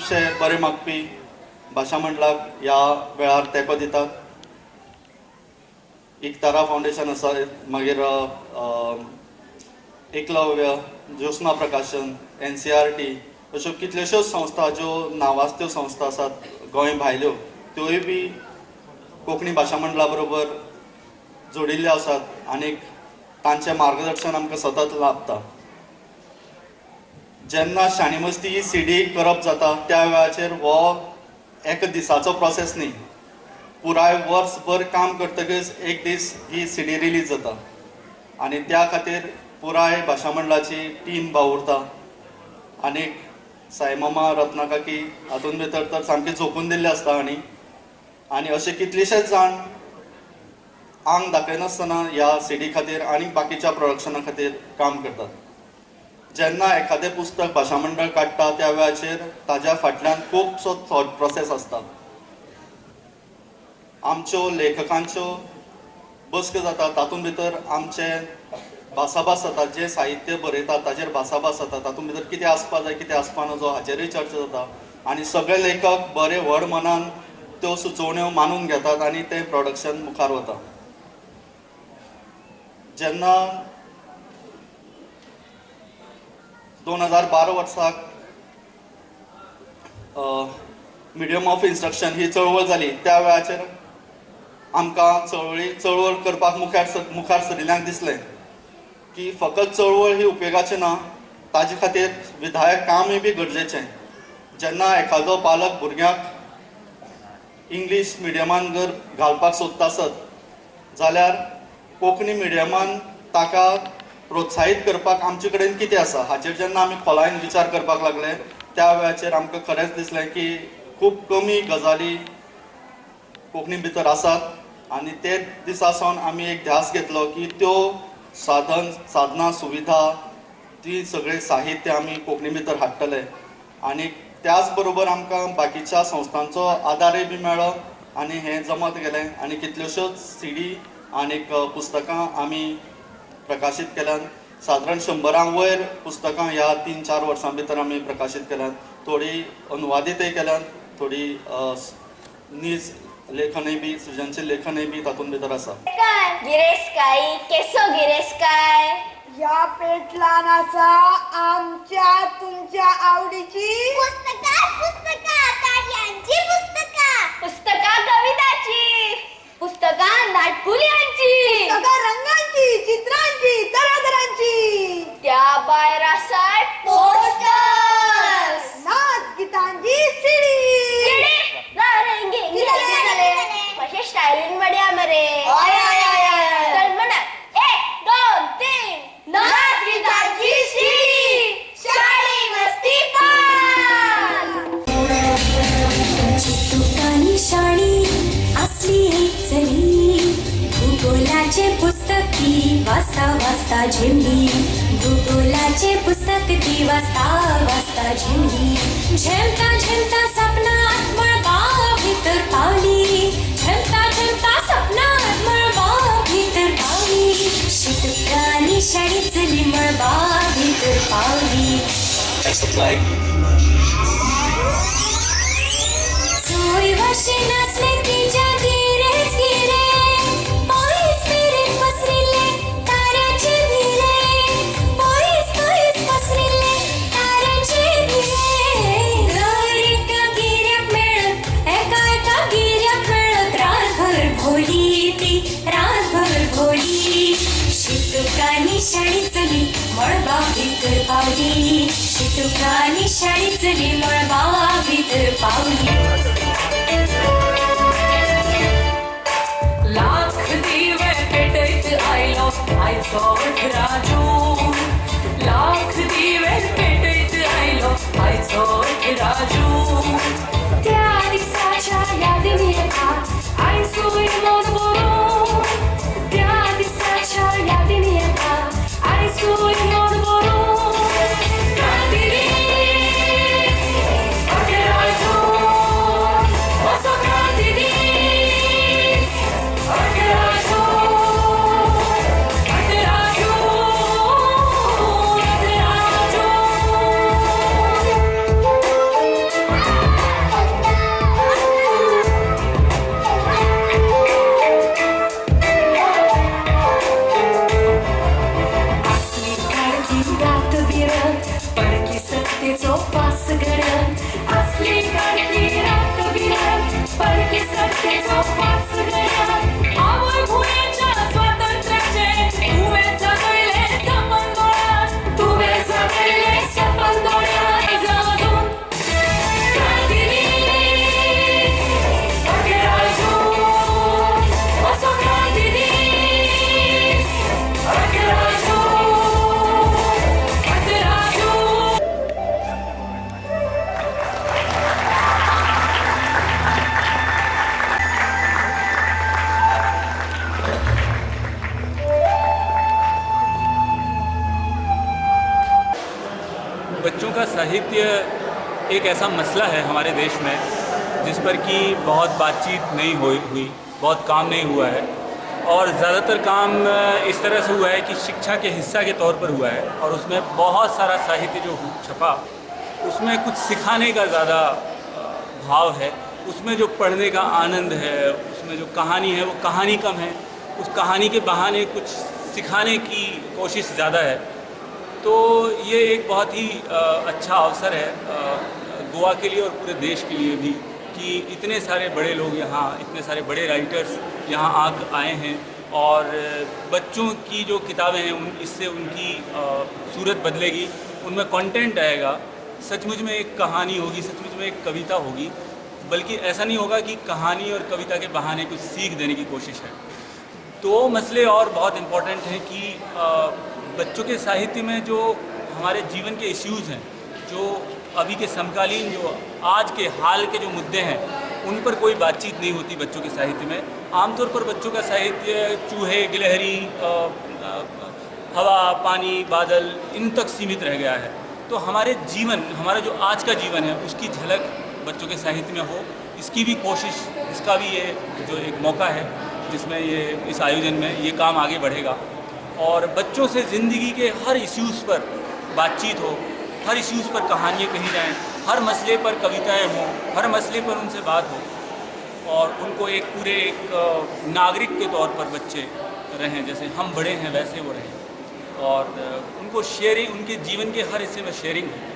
खूबशे बरे मागपी भाशा मंडळाक ह्या वेळार तेंको दितात. एकतारा फाउंडेशन आसा, मागीर एकलव्य, ज्योत्स्ना प्रकाशन, NCERT अश्यो कितल्योश्योच संस्था ज्यो नांवाजत्यो संस्था आसात गोंय भायल्यो त्योय बी कोंकणी भाशा मंडळा बरोबर जोडिल्ल्यो आसात आनी तांचें मार्गदर्शन आमकां सतत लाभता. जेन्ना शाणी मस्ती ही CD करप जाता त्या वेळाचेर हो एक दिसाचो प्रोसेस न्ही, पुराय वर्सभर काम करतकच एक दीस ही CD रिलीज जाता आनी त्या खातीर पुराय भाशा मंडळाची टीम वावुरता. आनी साईमामा, रत्ना काकी हातूंत भितर तर सामके झोकून दिल्ले आसता आनी अशे कितलेशेच जाण आंग दाखयनासतना ह्या CD खातीर आनी बाकीच्या प्रोडक्शना खातीर काम करतात. जेन्ना एखादें पुस्तक भाशा मंडळ काडटा त्या वेळाचेर ताज्या फाटल्यान खूबसो थॉट प्रोसेस आसता. आमच्यो लेखकांच्यो बसक्यो जाता, तातूंत भितर आमचे भासाभास जाता, जे साहित्य बरयतात ताजेर भासाभास जाता, तातूंत भितर कितें आसपा जाय कितें आसपा नजो हाचेरूय चर्चा जाता आनी सगळे लेखक बरे व्हड मनान त्यो सुचोवण्यो मानून घेतात आनी तें प्रोडक्शन मुखार वता. जेन्ना 2012 वर्साक मिडियम ऑफ इंस्ट्रक्शन ही चळवळ जाली त्या वेळाचेर आमकां चळवळ करपाक मुखार सरिल्ल्यांक दिसलें की फकत चळवळ ही उपेगाची ना, ताजे खातीर विधायक कामूय बी गरजेचें. जेन्ना एखादो पालक भुरग्याक इंग्लीश मिडियमान जर घालपाक सोदता आसत जाल्यार कोंकणी मिडियमान ताका प्रोत्साहीत करपाक आमचे कडेन कितें आसा हाचेर जेन्ना आमी खोलायेन विचार करपाक लागले त्या वेळाचेर आमकां खरेंच दिसलें की खूब कमी गजाली कोंकणी भितर आसात आनी ते दिसासावन आमी एक ध्यास घेतलो की त्यो साधना सुविधा ती सगळे साहित्य आमी कोंकणी भितर हाडटले. आनी त्याच बरोबर आमकां बाकीच्या संस्थांचो आदारय बी मेळ्ळो आनी हें जमत गेलें आनी कितल्योश्योच CD आनीक पुस्तकां आमी प्रकाशीत केल्यात. सादारण 100 वयर पुस्तकां ह्या 3-4 वर्सां भितर आमी प्रकाशीत केल्यात. थोडी अनुवादीतय केल्यात, थोडी नीज लेखनय बी, सृजनशील लेखनय बी तातूंत भितर आसा. गिरेस्काई केसो गिरेस्काय या पेटलान आसा आमच्या तुमच्या आवडीची पुस्तका ताड्यांची पुस्तका कविताची, पुस्तका नाटकुल्यांची, पुस्तका रंगांची, चित्रांची, तरातरांची, त्या भायर आसात पोस्टर्स, नाच गितांची CD. मातशें स्टायलीन म्हणया मरे. चल म्हणा 1, 2, 3 नाच गितांची CD, शाळी मस्ती पान. चित्तुकानी शाळी असली एक चली, भूगोलाचे पुस्तक ती वाचता वाचता झेमली, भूगोलाचे पुस्तक ती वाचता वाचता झेमली. झेमता झेमता सपनात मळबा भितर पावली, झेमता झेमता सपनात मळबा भितर पावली, चित्तुकानी शाळी चली मळबा भितर पावली. सोय वर्षे नाचले तिच्या गिरेच गिरे, पॉईस पिरेत पसरिल्ले ताऱ्याचे भिरे, पॉईस पसरिल्ले ताऱ्याचे भिरे. दर एका गिऱ्याक मेळत एका गिऱ्याक मेळत रातभर भोली ती रातभर भोली. चित्तुकानी शाळी चली मळबा भितर पावली, चित्तुकानी शाळी चली मळबा भितर पावली. लाख दिवे पेटयत आयलो आयचो राजू, लाख दिवे पेटयत आयलो आयचो राजू. त्या दिसाच्या यादीन येता आयसूय मोज बरो, त्या दिसाच्या यादीन येता आयसूय मोज बरो. राजू साहित्य एक ऐसा मसला है हमारे देश में जिस पर कि बहुत बातचीत नहीं हुई, बहुत काम नहीं हुआ है, और ज़्यादातर काम इस तरह से हुआ है कि शिक्षा के हिस्सा के तौर पर हुआ है, और उसमें बहुत सारा साहित्य जो छपा उसमें कुछ सिखाने का ज़्यादा भाव है, उसमें जो पढ़ने का आनंद है, उसमें जो कहानी है वो कहानी कम है, उस कहानी के बहाने कुछ सिखाने की कोशिश ज़्यादा है। तो ये एक बहुत ही अच्छा अवसर है गोवा के लिए और पूरे देश के लिए भी कि इतने सारे बड़े लोग यहाँ, इतने सारे बड़े राइटर्स यहाँ आए हैं, और बच्चों की जो किताबें हैं इससे उनकी सूरत बदलेगी, उनमें कंटेंट आएगा, सचमुच में एक कहानी होगी, सचमुच में एक कविता होगी, बल्कि ऐसा नहीं होगा कि कहानी और कविता के बहाने कुछ सीख देने की कोशिश है। तो मसले और बहुत इम्पोर्टेंट हैं कि बच्चों के साहित्य में जो हमारे जीवन के इश्यूज़ हैं, जो अभी के समकालीन, जो आज के हाल के जो मुद्दे हैं, उन पर कोई बातचीत नहीं होती बच्चों के साहित्य में। आमतौर पर बच्चों का साहित्य चूहे, गिलहरी, हवा, पानी, बादल, इन तक सीमित रह गया है। तो हमारे जीवन, हमारा जो आज का जीवन है, उसकी झलक बच्चों के साहित्य में हो, इसकी भी कोशिश, इसका भी ये जो एक मौका है जिसमें ये इस आयोजन में ये काम आगे बढ़ेगा, और बच्चों से ज़िंदगी के हर इश्यूज़ पर बातचीत हो, हर इश्यूज़ पर कहानियाँ कही जाएँ, हर मसले पर कविताएं हों, हर मसले पर उनसे बात हो, और उनको एक पूरे एक नागरिक के तौर पर बच्चे रहें, जैसे हम बड़े हैं वैसे वो रहें, और उनको शेयरिंग, उनके जीवन के हर हिस्से में शेयरिंग हो।